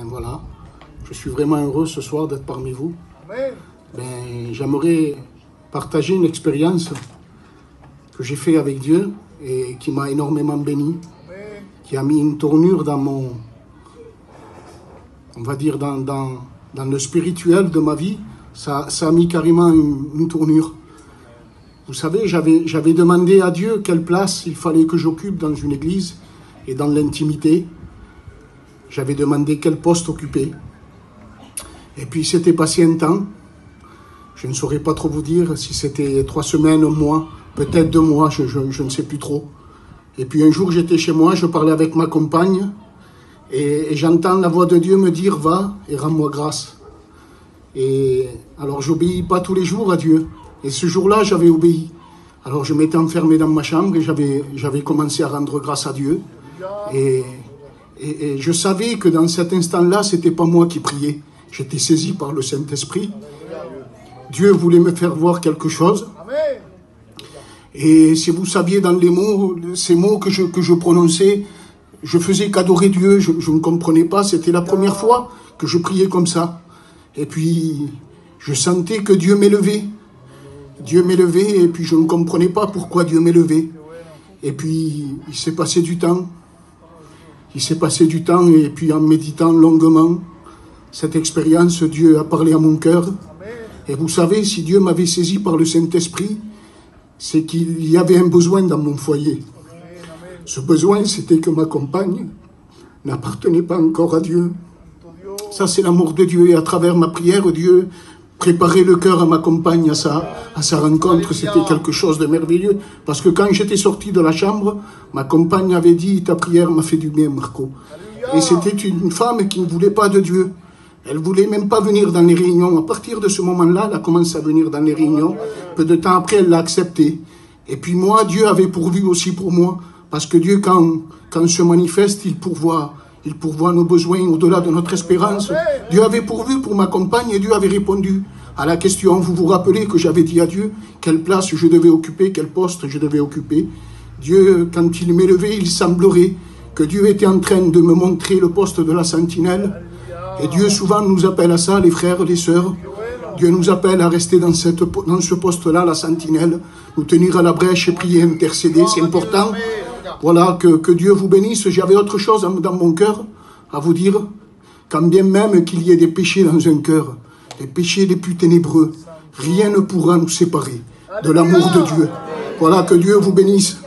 voilà, je suis vraiment heureux ce soir d'être parmi vous. Ben, j'aimerais partager une expérience que j'ai faite avec Dieu et qui m'a énormément béni, qui a mis une tournure dans mon, on va dire dans le spirituel de ma vie. Ça a mis carrément une tournure. Vous savez, j'avais demandé à Dieu quelle place il fallait que j'occupe dans une église et dans l'intimité. J'avais demandé quel poste occuper. Et puis, il s'était passé un temps. Je ne saurais pas trop vous dire si c'était 3 semaines, un mois, peut-être 2 mois, je ne sais plus trop. Et puis, un jour, j'étais chez moi, je parlais avec ma compagne et j'entends la voix de Dieu me dire « Va et rends-moi grâce ». Et alors, j'obéis pas tous les jours à Dieu. Et ce jour-là, j'avais obéi. Alors, je m'étais enfermé dans ma chambre et j'avais commencé à rendre grâce à Dieu. Et je savais que dans cet instant-là, c'était pas moi qui priais. J'étais saisi par le Saint-Esprit. Dieu voulait me faire voir quelque chose. Et si vous saviez dans les mots, ces mots que je prononçais, je faisais qu'adorer Dieu. Je ne comprenais pas. C'était la première fois que je priais comme ça. Et puis, je sentais que Dieu m'élevait. Dieu m'élevait et puis je ne comprenais pas pourquoi Dieu m'élevait. Et puis, il s'est passé du temps. Il s'est passé du temps et puis en méditant longuement cette expérience, Dieu a parlé à mon cœur. Et vous savez, si Dieu m'avait saisi par le Saint-Esprit, c'est qu'il y avait un besoin dans mon foyer. Ce besoin, c'était que ma compagne n'appartenait pas encore à Dieu. Ça, c'est l'amour de Dieu. Et à travers ma prière, Dieu préparait le cœur à ma compagne à sa rencontre. C'était quelque chose de merveilleux. Parce que quand j'étais sorti de la chambre, ma compagne avait dit « Ta prière m'a fait du bien, Marco ». Et c'était une femme qui ne voulait pas de Dieu. Elle ne voulait même pas venir dans les réunions. À partir de ce moment-là, elle a commencé à venir dans les réunions. Peu de temps après, elle l'a accepté. Et puis moi, Dieu avait pourvu aussi pour moi. Parce que Dieu, quand il se manifeste, il pourvoit nos besoins au-delà de notre espérance. Dieu avait pourvu pour ma compagne et Dieu avait répondu à la question. Vous vous rappelez que j'avais dit à Dieu quelle place je devais occuper, quel poste je devais occuper. Dieu, quand il m'élevait, il semblerait que Dieu était en train de me montrer le poste de la sentinelle. Et Dieu souvent nous appelle à ça, les frères, les sœurs. Dieu nous appelle à rester dans ce poste-là, la sentinelle, nous tenir à la brèche et prier, intercéder, c'est important. Voilà, que Dieu vous bénisse. J'avais autre chose dans mon cœur à vous dire. Quand bien même qu'il y ait des péchés dans un cœur, les péchés les plus ténébreux, rien ne pourra nous séparer de l'amour de Dieu. Voilà, que Dieu vous bénisse.